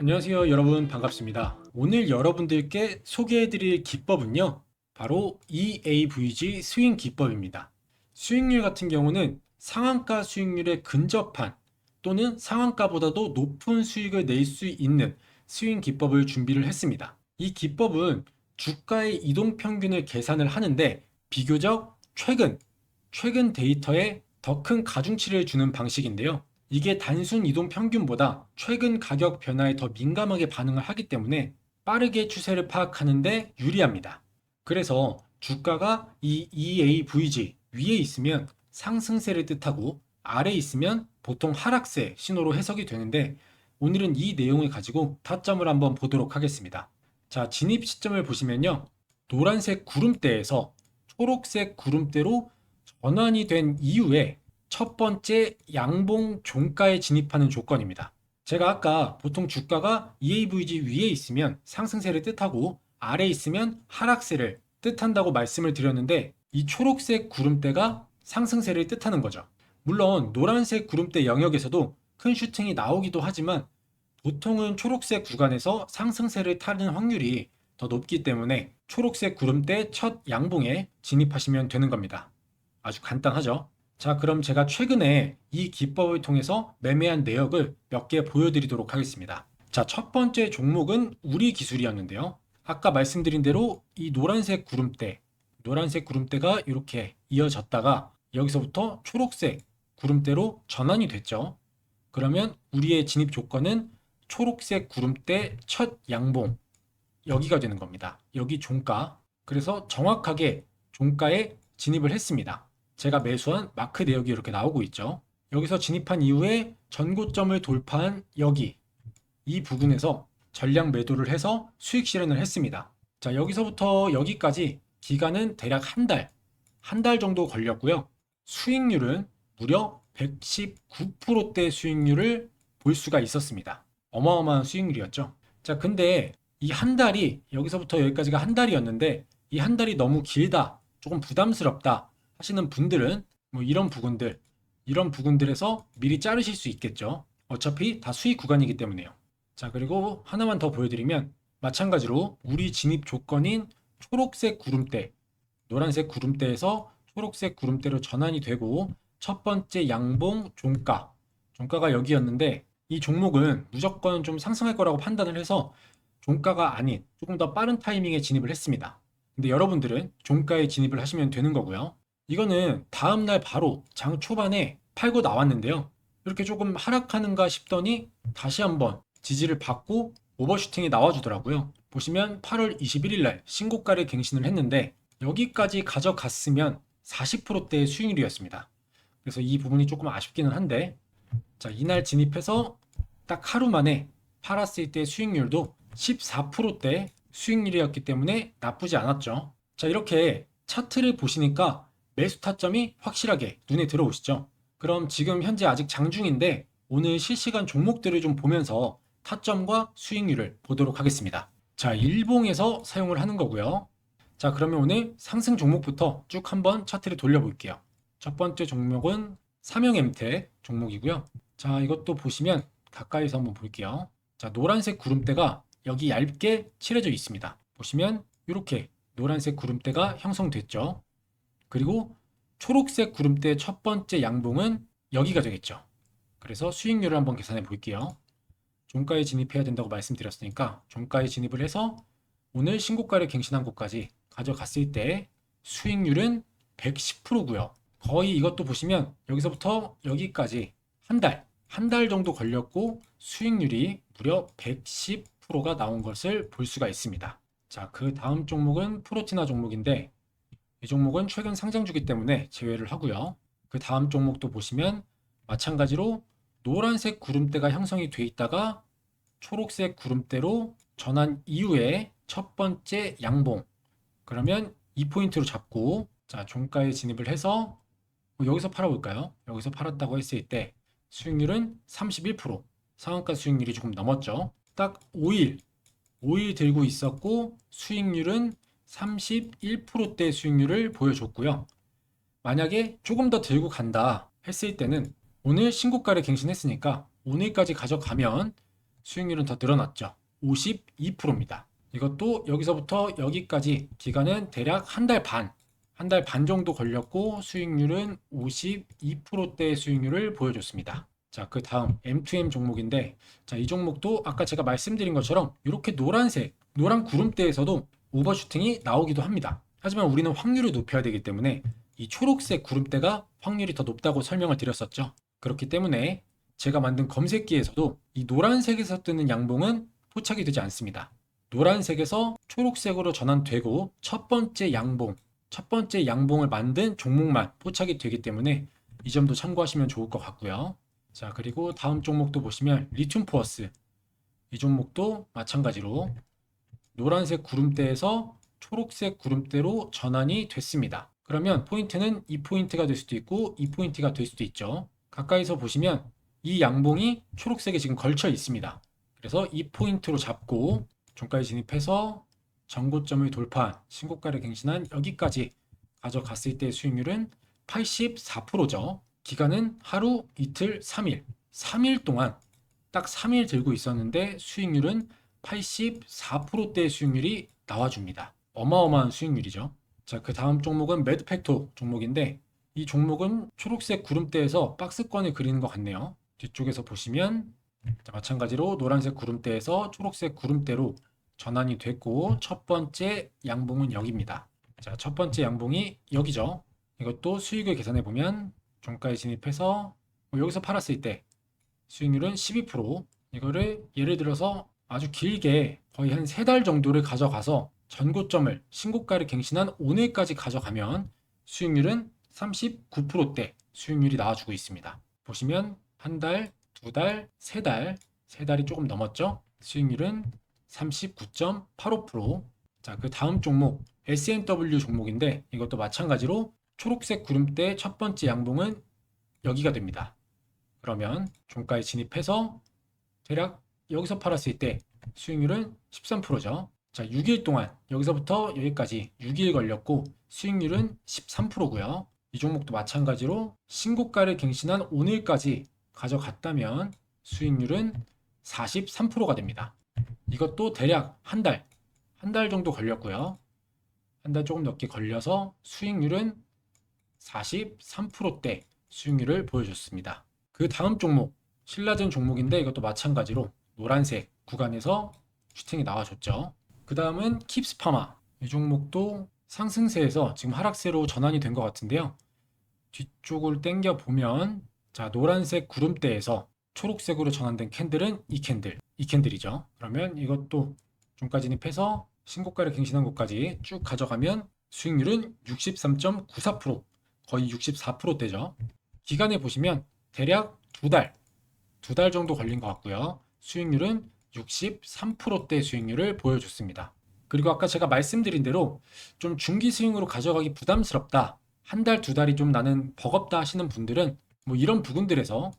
안녕하세요 여러분, 반갑습니다. 오늘 여러분들께 소개해드릴 기법은요, 바로 EAVG 스윙 기법입니다. 수익률 같은 경우는 상한가 수익률에 근접한 또는 상한가보다도 높은 수익을 낼 수 있는 스윙 기법을 준비를 했습니다. 이 기법은 주가의 이동평균을 계산을 하는데 비교적 최근 데이터에 더 큰 가중치를 주는 방식인데요. 이게 단순 이동 평균보다 최근 가격 변화에 더 민감하게 반응을 하기 때문에 빠르게 추세를 파악하는데 유리합니다. 그래서 주가가 이 EAVG 위에 있으면 상승세를 뜻하고 아래에 있으면 보통 하락세 신호로 해석이 되는데, 오늘은 이 내용을 가지고 타점을 한번 보도록 하겠습니다. 자, 진입 시점을 보시면요, 노란색 구름대에서 초록색 구름대로 전환이 된 이후에 첫 번째 양봉 종가에 진입하는 조건입니다. 제가 아까 보통 주가가 EAVG 위에 있으면 상승세를 뜻하고 아래에 있으면 하락세를 뜻한다고 말씀을 드렸는데, 이 초록색 구름대가 상승세를 뜻하는 거죠. 물론 노란색 구름대 영역에서도 큰 슈팅이 나오기도 하지만 보통은 초록색 구간에서 상승세를 타는 확률이 더 높기 때문에 초록색 구름대 첫 양봉에 진입하시면 되는 겁니다. 아주 간단하죠. 자, 그럼 제가 최근에 이 기법을 통해서 매매한 내역을 몇 개 보여드리도록 하겠습니다. 자, 첫 번째 종목은 우리 기술이었는데요. 아까 말씀드린 대로 이 노란색 구름대가 이렇게 이어졌다가 여기서부터 초록색 구름대로 전환이 됐죠. 그러면 우리의 진입 조건은 초록색 구름대 첫 양봉, 여기가 되는 겁니다. 여기 종가. 그래서 정확하게 종가에 진입을 했습니다. 제가 매수한 마크 내역이 이렇게 나오고 있죠. 여기서 진입한 이후에 전고점을 돌파한 여기, 이 부분에서 전량 매도를 해서 수익 실현을 했습니다. 자, 여기서부터 여기까지 기간은 대략 한 달 정도 걸렸고요. 수익률은 무려 119%대 수익률을 볼 수가 있었습니다. 어마어마한 수익률이었죠. 자, 근데 이 한 달이, 여기서부터 여기까지가 한 달이었는데 이 한 달이 너무 길다, 조금 부담스럽다 하시는 분들은 뭐 이런 부분들에서 미리 자르실 수 있겠죠. 어차피 다 수익 구간이기 때문에요. 자, 그리고 하나만 더 보여드리면, 마찬가지로 우리 진입 조건인 초록색 구름대, 노란색 구름대에서 초록색 구름대로 전환이 되고 첫 번째 양봉 종가가 여기였는데, 이 종목은 무조건 좀 상승할 거라고 판단을 해서 종가가 아닌 조금 더 빠른 타이밍에 진입을 했습니다. 근데 여러분들은 종가에 진입을 하시면 되는 거고요. 이거는 다음날 바로 장 초반에 팔고 나왔는데요. 이렇게 조금 하락하는가 싶더니 다시 한번 지지를 받고 오버슈팅이 나와주더라고요. 보시면 8월 21일 날 신고가를 갱신을 했는데 여기까지 가져갔으면 40%대의 수익률이었습니다. 그래서 이 부분이 조금 아쉽기는 한데, 자, 이날 진입해서 딱 하루 만에 팔았을 때 수익률도 14%대 수익률이었기 때문에 나쁘지 않았죠. 자, 이렇게 차트를 보시니까 매수 타점이 확실하게 눈에 들어오시죠? 그럼 지금 현재 아직 장중인데 오늘 실시간 종목들을 좀 보면서 타점과 수익률을 보도록 하겠습니다. 자, 일봉에서 사용을 하는 거고요. 자, 그러면 오늘 상승 종목부터 쭉 한번 차트를 돌려볼게요. 첫 번째 종목은 삼형엠텍 종목이고요. 자, 이것도 보시면 가까이서 한번 볼게요. 자, 노란색 구름대가 여기 얇게 칠해져 있습니다. 보시면 이렇게 노란색 구름대가 형성됐죠. 그리고 초록색 구름대 첫 번째 양봉은 여기가 되겠죠. 그래서 수익률을 한번 계산해 볼게요. 종가에 진입해야 된다고 말씀드렸으니까 종가에 진입을 해서 오늘 신고가를 갱신한 곳까지 가져갔을 때 수익률은 110%고요. 거의 이것도 보시면 여기서부터 여기까지 한 달 정도 걸렸고 수익률이 무려 110%가 나온 것을 볼 수가 있습니다. 자, 그 다음 종목은 프로티나 종목인데 이 종목은 최근 상장주기 때문에 제외를 하고요. 그 다음 종목도 보시면 마찬가지로 노란색 구름대가 형성이 돼 있다가 초록색 구름대로 전환 이후에 첫 번째 양봉, 그러면 이 포인트로 잡고, 자, 종가에 진입을 해서 여기서 팔아볼까요? 여기서 팔았다고 했을 때 수익률은 31%, 상한가 수익률이 조금 넘었죠. 딱 5일 들고 있었고 수익률은 31%대 수익률을 보여줬고요. 만약에 조금 더 들고 간다 했을 때는 오늘 신고가를 갱신했으니까 오늘까지 가져가면 수익률은 더 늘어났죠. 52%입니다. 이것도 여기서부터 여기까지 기간은 대략 한 달 반 정도 걸렸고 수익률은 52%대의 수익률을 보여줬습니다. 자, 그 다음 M2M 종목인데, 자, 이 종목도 아까 제가 말씀드린 것처럼 이렇게 노란 구름대에서도 오버슈팅이 나오기도 합니다. 하지만 우리는 확률을 높여야 되기 때문에 이 초록색 구름대가 확률이 더 높다고 설명을 드렸었죠. 그렇기 때문에 제가 만든 검색기에서도 이 노란색에서 뜨는 양봉은 포착이 되지 않습니다. 노란색에서 초록색으로 전환되고 첫 번째 양봉을 만든 종목만 포착이 되기 때문에 이 점도 참고하시면 좋을 것 같고요. 자, 그리고 다음 종목도 보시면 리튬 포어스, 이 종목도 마찬가지로 노란색 구름대에서 초록색 구름대로 전환이 됐습니다. 그러면 포인트는 이 포인트가 될 수도 있고 이 포인트가 될 수도 있죠. 가까이서 보시면 이 양봉이 초록색에 지금 걸쳐 있습니다. 그래서 이 포인트로 잡고 종가에 진입해서 전고점을 돌파한 신고가를 갱신한 여기까지 가져갔을 때 수익률은 84%죠. 기간은 하루, 이틀, 3일. 3일 동안 딱 3일 들고 있었는데 수익률은 84%대의 수익률이 나와줍니다. 어마어마한 수익률이죠. 자, 그 다음 종목은 매드팩토 종목인데 이 종목은 초록색 구름대에서 박스권을 그리는 것 같네요. 뒤쪽에서 보시면 자, 마찬가지로 노란색 구름대에서 초록색 구름대로 전환이 됐고 첫 번째 양봉은 여기입니다. 자, 첫 번째 양봉이 여기죠. 이것도 수익을 계산해 보면 종가에 진입해서 여기서 팔았을 때 수익률은 12%. 이거를 예를 들어서 아주 길게 거의 한 3달 정도를 가져가서 전고점을 신고가를 갱신한 오늘까지 가져가면 수익률은 39%대 수익률이 나와주고 있습니다. 보시면 한 달, 두 달, 세 달이 조금 넘었죠? 수익률은 39.85%. 자, 그 다음 종목 S&W 종목인데 이것도 마찬가지로 초록색 구름대 첫 번째 양봉은 여기가 됩니다. 그러면 종가에 진입해서 대략 여기서 팔았을 때 수익률은 13%죠. 자, 6일 동안 여기서부터 여기까지 6일 걸렸고 수익률은 13%고요. 이 종목도 마찬가지로 신고가를 갱신한 오늘까지 가져갔다면 수익률은 43%가 됩니다. 이것도 대략 한 달 정도 걸렸고요. 한 달 조금 넘게 걸려서 수익률은 43%대 수익률을 보여줬습니다. 그 다음 종목 신라젠 종목인데 이것도 마찬가지로 노란색 구간에서 슈팅이 나와줬죠. 그 다음은 킵스파마, 이 종목도 상승세에서 지금 하락세로 전환이 된 것 같은데요. 뒤쪽을 당겨 보면 자, 노란색 구름대에서 초록색으로 전환된 캔들은 이 캔들이죠. 그러면 이것도 종가 진입해서 신고가를 갱신한 곳까지 쭉 가져가면 수익률은 63.94%, 거의 64%대죠. 기간에 보시면 대략 두 달 정도 걸린 것 같고요. 수익률은 63%대 수익률을 보여줬습니다. 그리고 아까 제가 말씀드린 대로 좀 중기 스윙으로 가져가기 부담스럽다, 한 달, 두 달이 좀 나는 버겁다 하시는 분들은 뭐 이런 부분들에서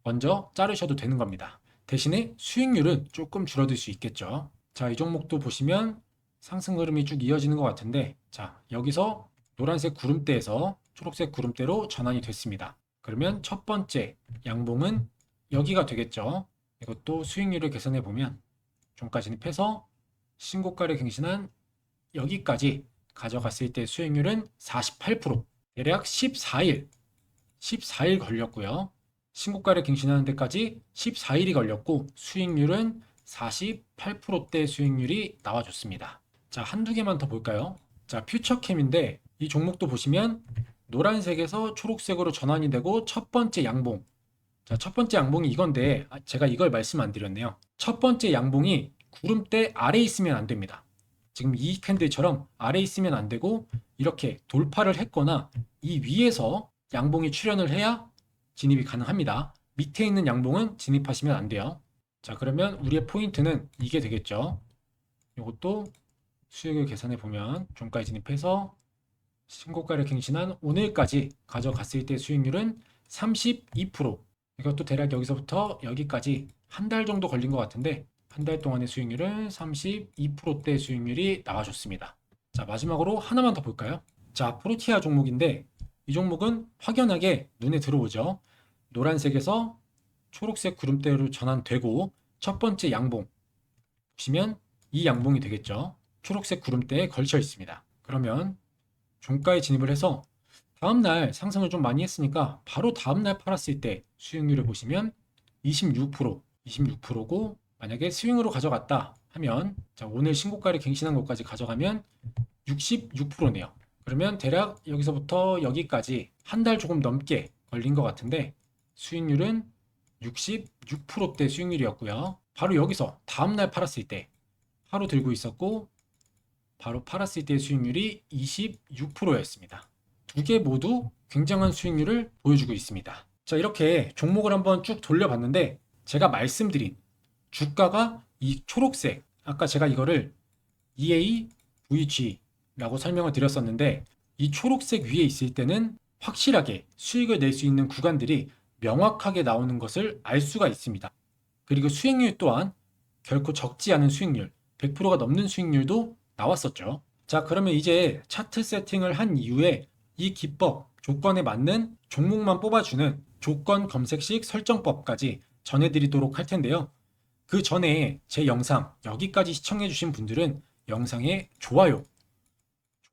먼저 자르셔도 되는 겁니다. 대신에 수익률은 조금 줄어들 수 있겠죠. 자, 이 종목도 보시면 상승 흐름이 쭉 이어지는 것 같은데, 자, 여기서 노란색 구름대에서 초록색 구름대로 전환이 됐습니다. 그러면 첫 번째 양봉은 여기가 되겠죠. 이것도 수익률을 계산해 보면 종가 진입해서 신고가를 갱신한 여기까지 가져갔을 때 수익률은 48%, 대략 14일 걸렸고요. 신고가를 갱신하는 데까지 14일이 걸렸고 수익률은 48%대 수익률이 나와줬습니다. 자, 한두 개만 더 볼까요? 자, 퓨처캠인데 이 종목도 보시면 노란색에서 초록색으로 전환이 되고 첫 번째 양봉. 자, 첫 번째 양봉이 이건데 제가 이걸 말씀 안 드렸네요. 첫 번째 양봉이 구름대 아래에 있으면 안 됩니다. 지금 이 캔들처럼 아래에 있으면 안 되고 이렇게 돌파를 했거나 이 위에서 양봉이 출현을 해야 진입이 가능합니다. 밑에 있는 양봉은 진입하시면 안 돼요. 자, 그러면 우리의 포인트는 이게 되겠죠. 이것도 수익을 계산해 보면 종가에 진입해서 신고가를 갱신한 오늘까지 가져갔을 때 수익률은 32%. 이것도 대략 여기서부터 여기까지 한 달 정도 걸린 것 같은데 한 달 동안의 수익률은 32%대 수익률이 나와줬습니다. 자, 마지막으로 하나만 더 볼까요? 자, 프로티아 종목인데 이 종목은 확연하게 눈에 들어오죠. 노란색에서 초록색 구름대로 전환되고 첫 번째 양봉 보시면 이 양봉이 되겠죠. 초록색 구름대에 걸쳐 있습니다. 그러면 종가에 진입을 해서 다음날 상승을 좀 많이 했으니까 바로 다음날 팔았을 때 수익률을 보시면 26%고 만약에 스윙으로 가져갔다 하면 자, 오늘 신고가를 갱신한 것까지 가져가면 66%네요. 그러면 대략 여기서부터 여기까지 한 달 조금 넘게 걸린 것 같은데 수익률은 66%대 수익률이었고요. 바로 여기서 다음날 팔았을 때 하루 들고 있었고 바로 팔았을 때의 수익률이 26%였습니다. 두 개 모두 굉장한 수익률을 보여주고 있습니다. 자, 이렇게 종목을 한번 쭉 돌려봤는데 제가 말씀드린 주가가 이 초록색, 아까 제가 이거를 EAVG라고 설명을 드렸었는데 이 초록색 위에 있을 때는 확실하게 수익을 낼 수 있는 구간들이 명확하게 나오는 것을 알 수가 있습니다. 그리고 수익률 또한 결코 적지 않은 수익률, 100%가 넘는 수익률도 나왔었죠. 자, 그러면 이제 차트 세팅을 한 이후에 이 기법, 조건에 맞는 종목만 뽑아주는 조건 검색식 설정법까지 전해드리도록 할 텐데요. 그 전에 제 영상 여기까지 시청해주신 분들은 영상에 좋아요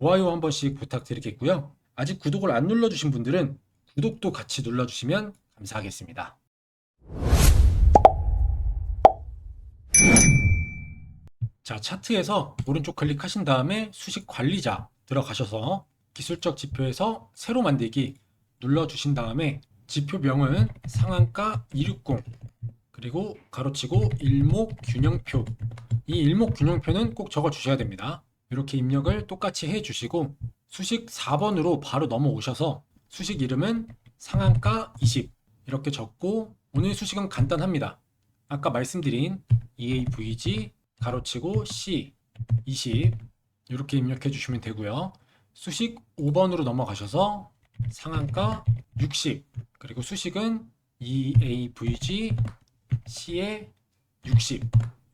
한 번씩 부탁드리겠고요. 아직 구독을 안 눌러주신 분들은 구독도 같이 눌러주시면 감사하겠습니다. 자, 차트에서 오른쪽 클릭하신 다음에 수식 관리자 들어가셔서 기술적 지표에서 새로 만들기 눌러주신 다음에 지표명은 상한가 260 그리고 가로치고 일목균형표, 이 일목균형표는 꼭 적어 주셔야 됩니다. 이렇게 입력을 똑같이 해 주시고 수식 4번으로 바로 넘어오셔서 수식 이름은 상한가 20 이렇게 적고 오늘 수식은 간단합니다. 아까 말씀드린 EAVG 가로치고 C 20 이렇게 입력해 주시면 되고요. 수식 5번으로 넘어가셔서 상한가 60 그리고 수식은 EAVG C에 60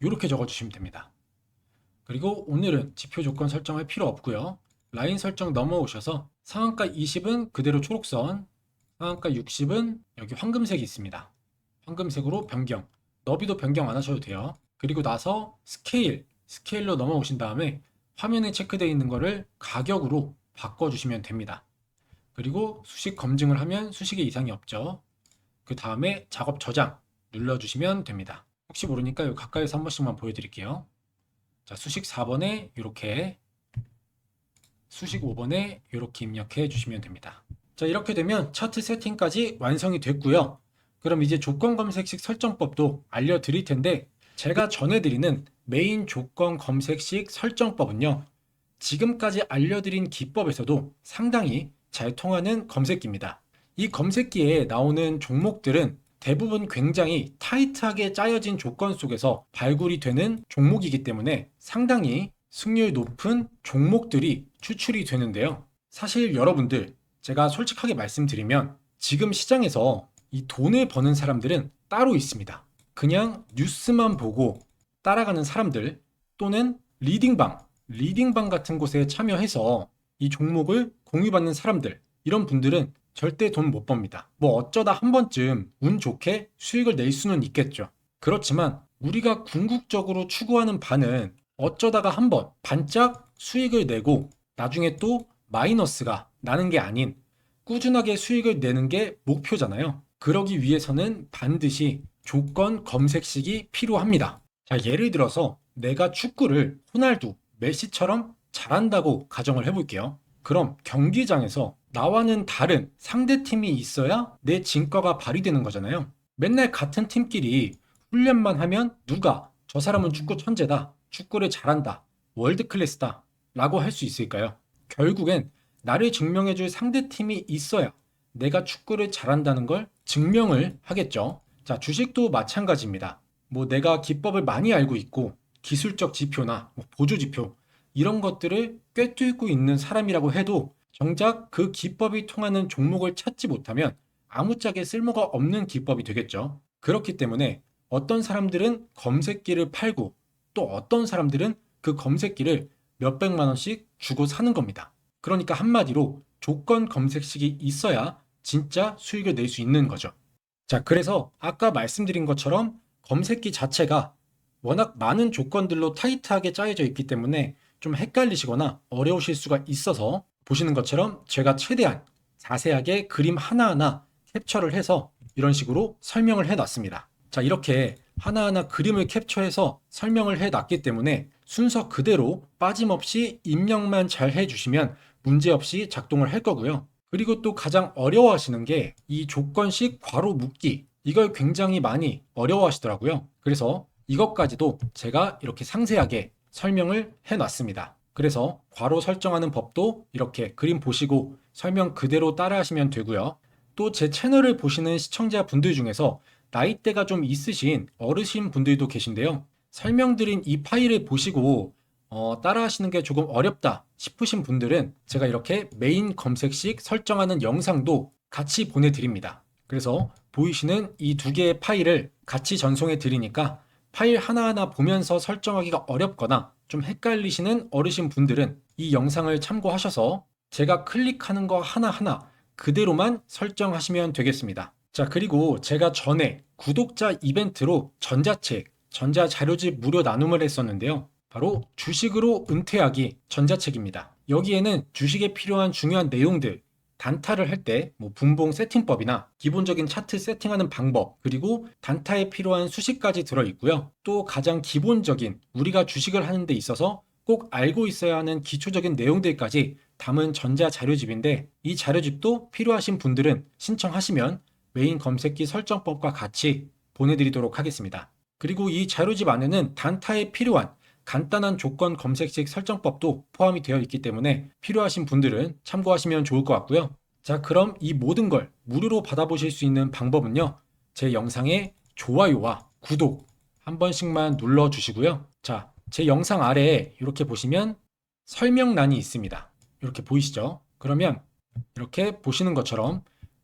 이렇게 적어주시면 됩니다. 그리고 오늘은 지표 조건 설정할 필요 없고요. 라인 설정 넘어오셔서 상한가 20은 그대로 초록선, 상한가 60은 여기 황금색이 있습니다. 황금색으로 변경, 너비도 변경 안 하셔도 돼요. 그리고 나서 스케일로 넘어오신 다음에 화면에 체크되어 있는 거를 가격으로 바꿔주시면 됩니다. 그리고 수식 검증을 하면 수식에 이상이 없죠. 그 다음에 작업 저장 눌러주시면 됩니다. 혹시 모르니까 여기 가까이서 한 번씩만 보여드릴게요. 자, 수식 4번에 이렇게, 수식 5번에 이렇게 입력해 주시면 됩니다. 자, 이렇게 되면 차트 세팅까지 완성이 됐고요. 그럼 이제 조건 검색식 설정법도 알려드릴 텐데 제가 전해드리는 메인 조건 검색식 설정법은요. 지금까지 알려드린 기법에서도 상당히 잘 통하는 검색기입니다. 이 검색기에 나오는 종목들은 대부분 굉장히 타이트하게 짜여진 조건 속에서 발굴이 되는 종목이기 때문에 상당히 승률 높은 종목들이 추출이 되는데요. 사실 여러분들, 제가 솔직하게 말씀드리면 지금 시장에서 이 돈을 버는 사람들은 따로 있습니다. 그냥 뉴스만 보고 따라가는 사람들 또는 리딩방 같은 곳에 참여해서 이 종목을 공유받는 사람들, 이런 분들은 절대 돈 못 법니다. 뭐 어쩌다 한 번쯤 운 좋게 수익을 낼 수는 있겠죠. 그렇지만 우리가 궁극적으로 추구하는 바는 어쩌다가 한 번 반짝 수익을 내고 나중에 또 마이너스가 나는 게 아닌 꾸준하게 수익을 내는 게 목표잖아요. 그러기 위해서는 반드시 조건 검색식이 필요합니다. 자, 예를 들어서 내가 축구를 호날두, 메시처럼 잘한다고 가정을 해볼게요. 그럼 경기장에서 나와는 다른 상대팀이 있어야 내 진가가 발휘되는 거잖아요. 맨날 같은 팀끼리 훈련만 하면 누가 저 사람은 축구 천재다, 축구를 잘한다, 월드 클래스다 라고 할 수 있을까요? 결국엔 나를 증명해줄 상대팀이 있어야 내가 축구를 잘한다는 걸 증명을 하겠죠. 자, 주식도 마찬가지입니다. 뭐 내가 기법을 많이 알고 있고 기술적 지표나 보조 지표 이런 것들을 꿰뚫고 있는 사람이라고 해도 정작 그 기법이 통하는 종목을 찾지 못하면 아무짝에 쓸모가 없는 기법이 되겠죠. 그렇기 때문에 어떤 사람들은 검색기를 팔고 또 어떤 사람들은 그 검색기를 몇백만 원씩 주고 사는 겁니다. 그러니까 한마디로 조건 검색식이 있어야 진짜 수익을 낼 수 있는 거죠. 자, 그래서 아까 말씀드린 것처럼 검색기 자체가 워낙 많은 조건들로 타이트하게 짜여져 있기 때문에 좀 헷갈리시거나 어려우실 수가 있어서 보시는 것처럼 제가 최대한 자세하게 그림 하나하나 캡처를 해서 이런 식으로 설명을 해 놨습니다. 자, 이렇게 하나하나 그림을 캡처해서 설명을 해 놨기 때문에 순서 그대로 빠짐없이 입력만 잘 해주시면 문제없이 작동을 할 거고요. 그리고 또 가장 어려워하시는 게 이 조건식 괄호 묶기, 이걸 굉장히 많이 어려워하시더라고요. 그래서 이것까지도 제가 이렇게 상세하게 설명을 해놨습니다. 그래서 괄호 설정하는 법도 이렇게 그림 보시고 설명 그대로 따라하시면 되고요. 또 제 채널을 보시는 시청자분들 중에서 나이대가 좀 있으신 어르신 분들도 계신데요. 설명드린 이 파일을 보시고 따라하시는 게 조금 어렵다 싶으신 분들은 제가 이렇게 메인 검색식 설정하는 영상도 같이 보내드립니다. 그래서 보이시는 이 두 개의 파일을 같이 전송해 드리니까 파일 하나하나 보면서 설정하기가 어렵거나 좀 헷갈리시는 어르신 분들은 이 영상을 참고하셔서 제가 클릭하는 거 하나하나 그대로만 설정하시면 되겠습니다. 자, 그리고 제가 전에 구독자 이벤트로 전자책, 전자자료집 무료 나눔을 했었는데요. 바로 주식으로 은퇴하기 전자책입니다. 여기에는 주식에 필요한 중요한 내용들, 단타를 할 때 분봉 세팅법이나 기본적인 차트 세팅하는 방법, 그리고 단타에 필요한 수식까지 들어있고요. 또 가장 기본적인 우리가 주식을 하는 데 있어서 꼭 알고 있어야 하는 기초적인 내용들까지 담은 전자자료집인데, 이 자료집도 필요하신 분들은 신청하시면 메인 검색기 설정법과 같이 보내드리도록 하겠습니다. 그리고 이 자료집 안에는 단타에 필요한 간단한 조건 검색식 설정법도 포함이 되어 있기 때문에 필요하신 분들은 참고하시면 좋을 것 같고요. 자, 그럼 이 모든 걸 무료로 받아보실 수 있는 방법은요, 제 영상의 좋아요와 구독 한 번씩만 눌러주시고요. 자, 제 영상 아래에 이렇게 보시면 설명란이 있습니다. 이렇게 보이시죠? 그러면 이렇게 보시는 것처럼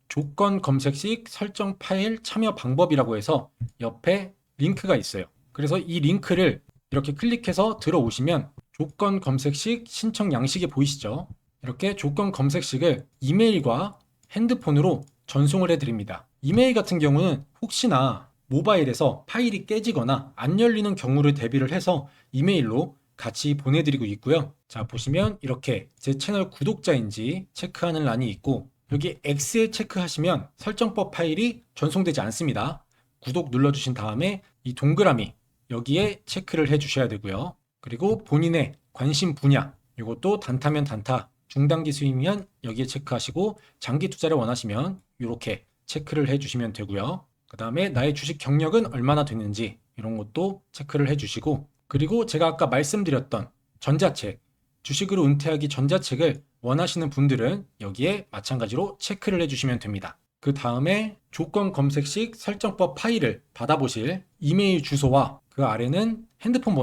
조건 검색식 설정 파일 참여 방법이라고 해서 옆에 링크가 있어요. 그래서 이 링크를 이렇게 클릭해서 들어오시면 조건 검색식 신청 양식이 보이시죠? 이렇게 조건 검색식을 이메일과 핸드폰으로 전송을 해드립니다. 이메일 같은 경우는 혹시나 모바일에서 파일이 깨지거나 안 열리는 경우를 대비를 해서 이메일로 같이 보내드리고 있고요. 자, 보시면 이렇게 제 채널 구독자인지 체크하는 란이 있고, 여기 X에 체크하시면 설정법 파일이 전송되지 않습니다. 구독 눌러주신 다음에 이 동그라미 여기에 체크를 해 주셔야 되고요. 그리고 본인의 관심 분야, 이것도 단타면 단타, 중단기 수익이면 여기에 체크하시고, 장기 투자를 원하시면 이렇게 체크를 해 주시면 되고요. 그 다음에 나의 주식 경력은 얼마나 됐는지 이런 것도 체크를 해 주시고, 그리고 제가 아까 말씀드렸던 전자책, 주식으로 은퇴하기 전자책을 원하시는 분들은 여기에 마찬가지로 체크를 해주시면 됩니다. 그 다음에 조건 검색식 설정법 파일을 받아보실 이메일 주소와 그 아래는 핸드폰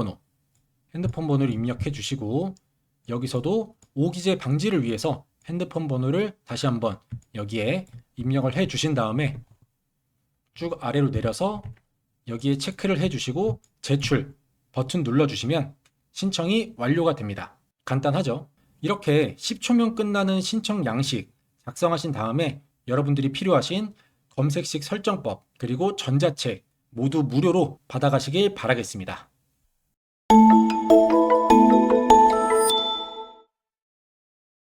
번호를 입력해 주시고, 여기서도 오기재 방지를 위해서 핸드폰 번호를 다시 한번 여기에 입력을 해 주신 다음에 쭉 아래로 내려서 여기에 체크를 해 주시고 제출 버튼 눌러주시면 신청이 완료가 됩니다. 간단하죠? 이렇게 10초면 끝나는 신청 양식 작성하신 다음에 여러분들이 필요하신 검색식 설정법 그리고 전자책 모두 무료로 받아가시길 바라겠습니다.